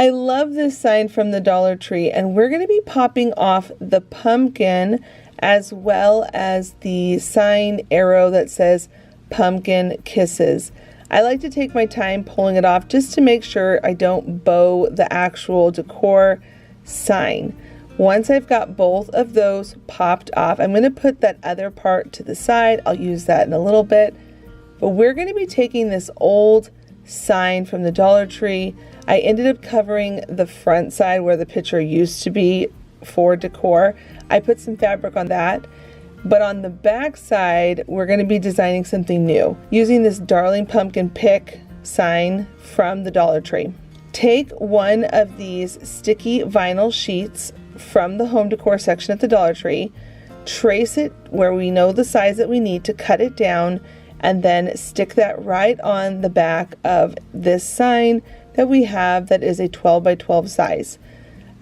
I love this sign from the Dollar Tree, and we're going to be popping off the pumpkin as well as the sign arrow that says Pumpkin Kisses. I like to take my time pulling it off just to make sure I don't bow the actual decor sign. Once I've got both of those popped off, I'm going to put that other part to the side. I'll use that in a little bit. But we're going to be taking this old sign from the Dollar Tree. I ended up covering the front side where the picture used to be for decor. I put some fabric on that. But on the back side, we're going to be designing something new using this Darling Pumpkin Pick sign from the Dollar Tree. Take one of these sticky vinyl sheets from the home decor section at the Dollar Tree, trace it where we know the size that we need to cut it down, and then stick that right on the back of this sign that we have that is a 12 by 12 size.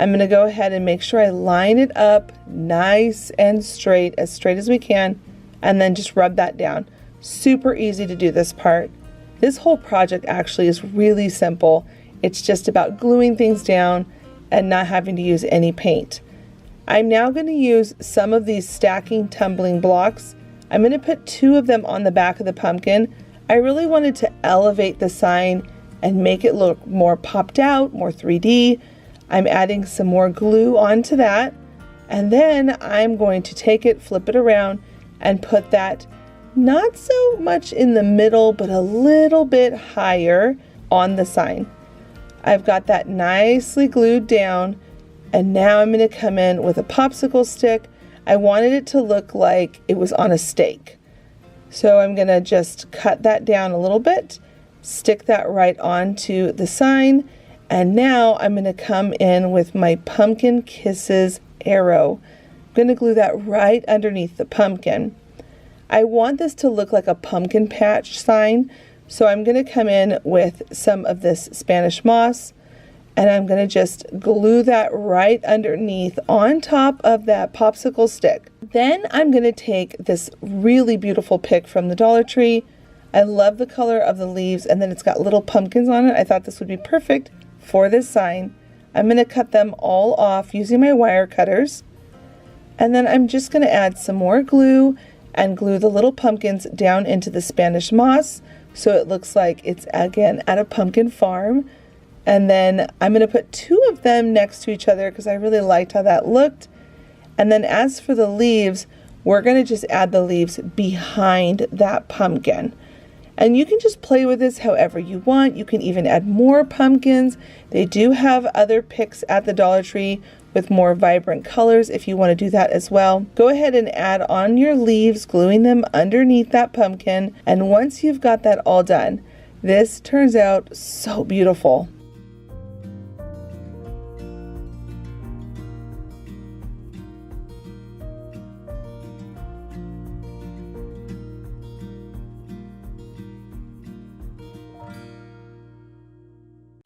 I'm going to go ahead and make sure I line it up nice and straight as we can, and then just rub that down. Super easy to do this part. This whole project actually is really simple. It's just about gluing things down and not having to use any paint. I'm now going to use some of these stacking tumbling blocks. I'm going to put 2 of them on the back of the pumpkin. I really wanted to elevate the sign and make it look more popped out, more 3D. I'm adding some more glue onto that, and then I'm going to take it, flip it around, and put that not so much in the middle, but a little bit higher on the sign. I've got that nicely glued down, and now I'm going to come in with a popsicle stick. I wanted it to look like it was on a stake. So I'm going to just cut that down a little bit, stick that right onto the sign, and now I'm going to come in with my Pumpkin Kisses arrow. I'm going to glue that right underneath the pumpkin. I want this to look like a pumpkin patch sign, so I'm going to come in with some of this Spanish moss, and I'm going to just glue that right underneath on top of that popsicle stick. Then I'm going to take this really beautiful pick from the Dollar Tree. I love the color of the leaves, and then it's got little pumpkins on it. I thought this would be perfect for this sign. I'm going to cut them all off using my wire cutters, and then I'm just going to add some more glue and glue the little pumpkins down into the Spanish moss so it looks like it's again at a pumpkin farm. And then I'm going to put 2 of them next to each other because I really liked how that looked. And then as for the leaves, we're going to just add the leaves behind that pumpkin. And you can just play with this however you want. You can even add more pumpkins. They do have other picks at the Dollar Tree with more vibrant colors if you want to do that as well. Go ahead and add on your leaves, gluing them underneath that pumpkin. And once you've got that all done, this turns out so beautiful.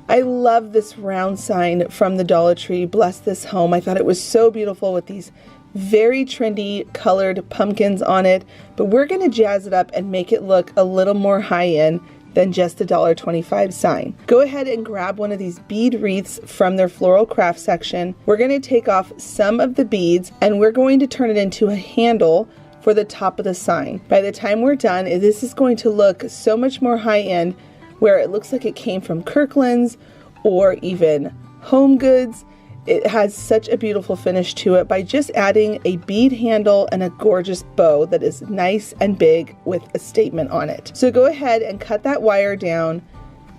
I love this round sign from the Dollar Tree, Bless This Home. I thought it was so beautiful with these very trendy colored pumpkins on it, but we're going to jazz it up and make it look a little more high-end than just the $1.25 sign. Go ahead and grab one of these bead wreaths from their floral craft section. We're going to take off some of the beads and we're going to turn it into a handle for the top of the sign. By the time we're done, this is going to look so much more high-end, where it looks like it came from Kirkland's or even Home Goods. It has such a beautiful finish to it by just adding a bead handle and a gorgeous bow that is nice and big with a statement on it. So go ahead and cut that wire down,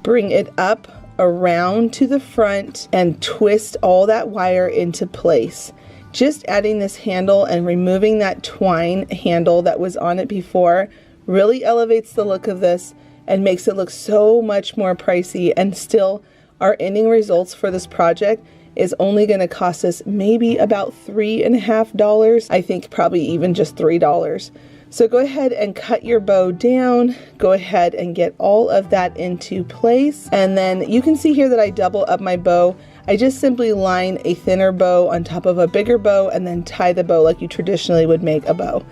bring it up around to the front, and twist all that wire into place. Just adding this handle and removing that twine handle that was on it before really elevates the look of this and makes it look so much more pricey, and still our ending results for this project is only going to cost us maybe about $3.50. I think probably even just $3. So go ahead and cut your bow down. Go ahead and get all of that into place. And then you can see here that I double up my bow. I just simply line a thinner bow on top of a bigger bow and then tie the bow like you traditionally would make a bow.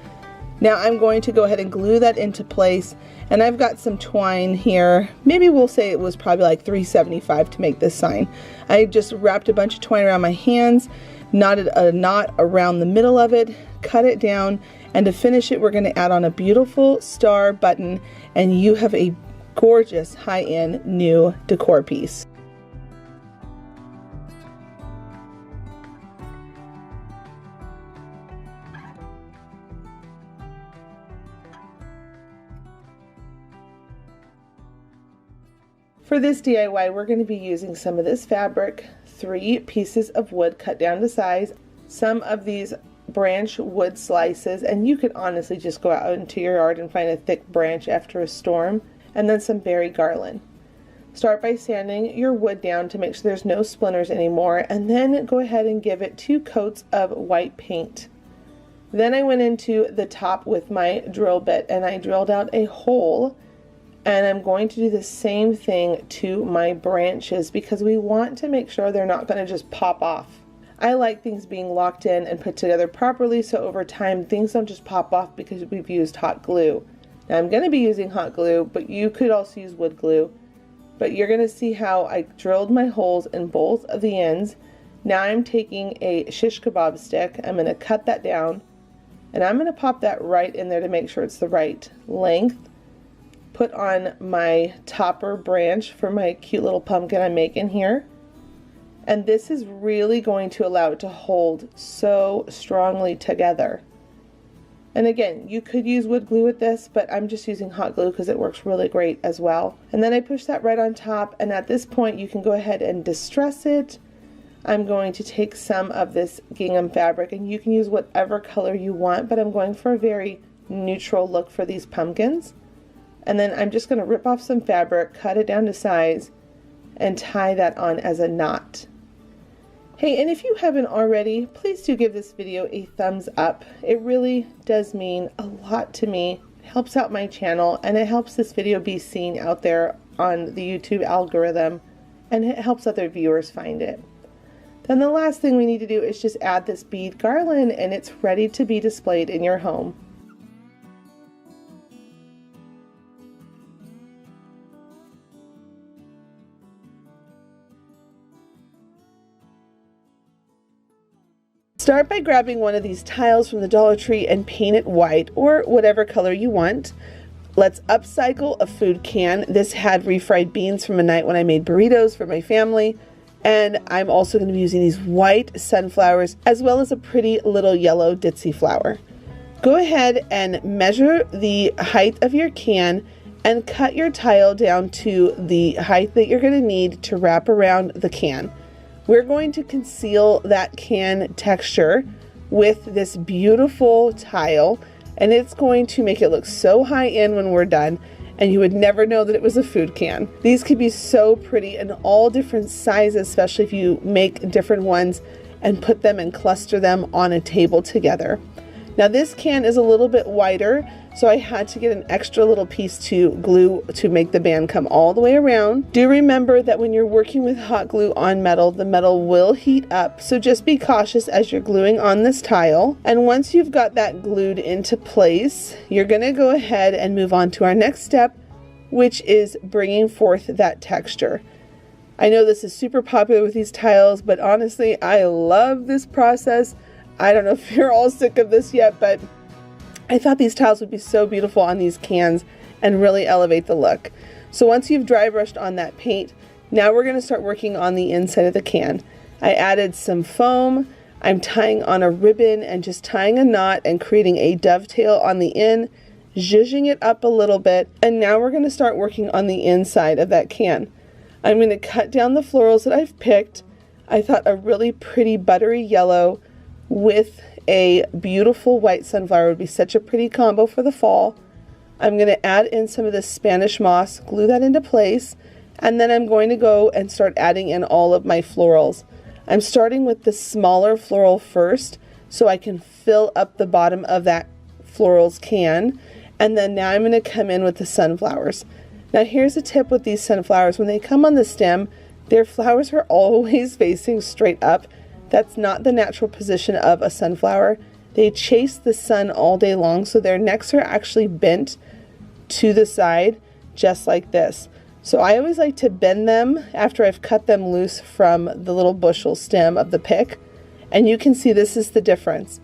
Now I'm going to go ahead and glue that into place, and I've got some twine here. Maybe we'll say it was probably like $3.75 to make this sign. I just wrapped a bunch of twine around my hands, knotted a knot around the middle of it, cut it down, and to finish it we're going to add on a beautiful star button, and you have a gorgeous high-end new decor piece. For this DIY, we're going to be using some of this fabric, 3 pieces of wood cut down to size, some of these branch wood slices, and you could honestly just go out into your yard and find a thick branch after a storm, and then some berry garland. Start by sanding your wood down to make sure there's no splinters anymore, and then go ahead and give it 2 coats of white paint. Then I went into the top with my drill bit and I drilled out a hole. And I'm going to do the same thing to my branches because we want to make sure they're not going to just pop off. I like things being locked in and put together properly, so over time things don't just pop off because we've used hot glue. Now I'm going to be using hot glue, but you could also use wood glue. But you're going to see how I drilled my holes in both of the ends. Now I'm taking a shish kebab stick, I'm going to cut that down, and I'm going to pop that right in there to make sure it's the right length. Put on my topper branch for my cute little pumpkin I'm making here, and this is really going to allow it to hold so strongly together. And again, you could use wood glue with this, but I'm just using hot glue because it works really great as well. And then I push that right on top, and at this point you can go ahead and distress it. I'm going to take some of this gingham fabric, and you can use whatever color you want, but I'm going for a very neutral look for these pumpkins. And then I'm just going to rip off some fabric, cut it down to size, and tie that on as a knot. Hey, and if you haven't already, please do give this video a thumbs up. It really does mean a lot to me. It helps out my channel, and it helps this video be seen out there on the YouTube algorithm, and it helps other viewers find it. Then the last thing we need to do is just add this bead garland, and it's ready to be displayed in your home. Start by grabbing one of these tiles from the Dollar Tree and paint it white or whatever color you want. Let's upcycle a food can. This had refried beans from a night when I made burritos for my family. And I'm also going to be using these white sunflowers as well as a pretty little yellow ditzy flower. Go ahead and measure the height of your can and cut your tile down to the height that you're going to need to wrap around the can. We're going to conceal that can texture with this beautiful tile, and it's going to make it look so high-end when we're done, and you would never know that it was a food can. These could be so pretty in all different sizes, especially if you make different ones and put them and cluster them on a table together. Now this can is a little bit wider, so I had to get an extra little piece to glue to make the band come all the way around. Do remember that when you're working with hot glue on metal, the metal will heat up, so just be cautious as you're gluing on this tile. And once you've got that glued into place, you're going to go ahead and move on to our next step, which is bringing forth that texture. I know this is super popular with these tiles, but honestly, I love this process. I don't know if you're all sick of this yet, but I thought these tiles would be so beautiful on these cans and really elevate the look. So once you've dry brushed on that paint, now we're going to start working on the inside of the can. I added some foam. I'm tying on a ribbon and just tying a knot and creating a dovetail on the end, zhuzhing it up a little bit, and now we're going to start working on the inside of that can. I'm going to cut down the florals that I've picked. I thought a really pretty buttery yellow with a beautiful white sunflower would be such a pretty combo for the fall. I'm going to add in some of this Spanish moss, glue that into place, and then I'm going to go and start adding in all of my florals. I'm starting with the smaller floral first so I can fill up the bottom of that florals can, and then now I'm going to come in with the sunflowers. Now here's a tip with these sunflowers. When they come on the stem, their flowers are always facing straight up. That's not the natural position of a sunflower, They chase the sun all day long, so their necks are actually bent to the side, just like this. So I always like to bend them after I've cut them loose from the little bushel stem of the pick. And you can see this is the difference.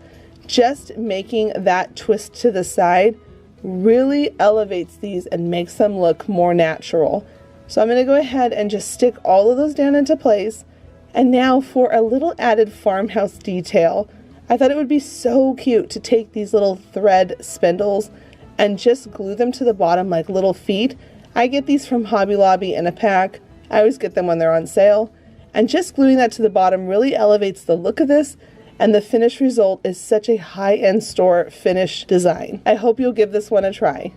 Just making that twist to the side really elevates these and makes them look more natural. So I'm going to go ahead and just stick all of those down into place. And now for a little added farmhouse detail, I thought it would be so cute to take these little thread spindles and just glue them to the bottom like little feet. I get these from Hobby Lobby in a pack. I always get them when they're on sale. And just gluing that to the bottom really elevates the look of this, and the finished result is such a high-end store finish design. I hope you'll give this one a try.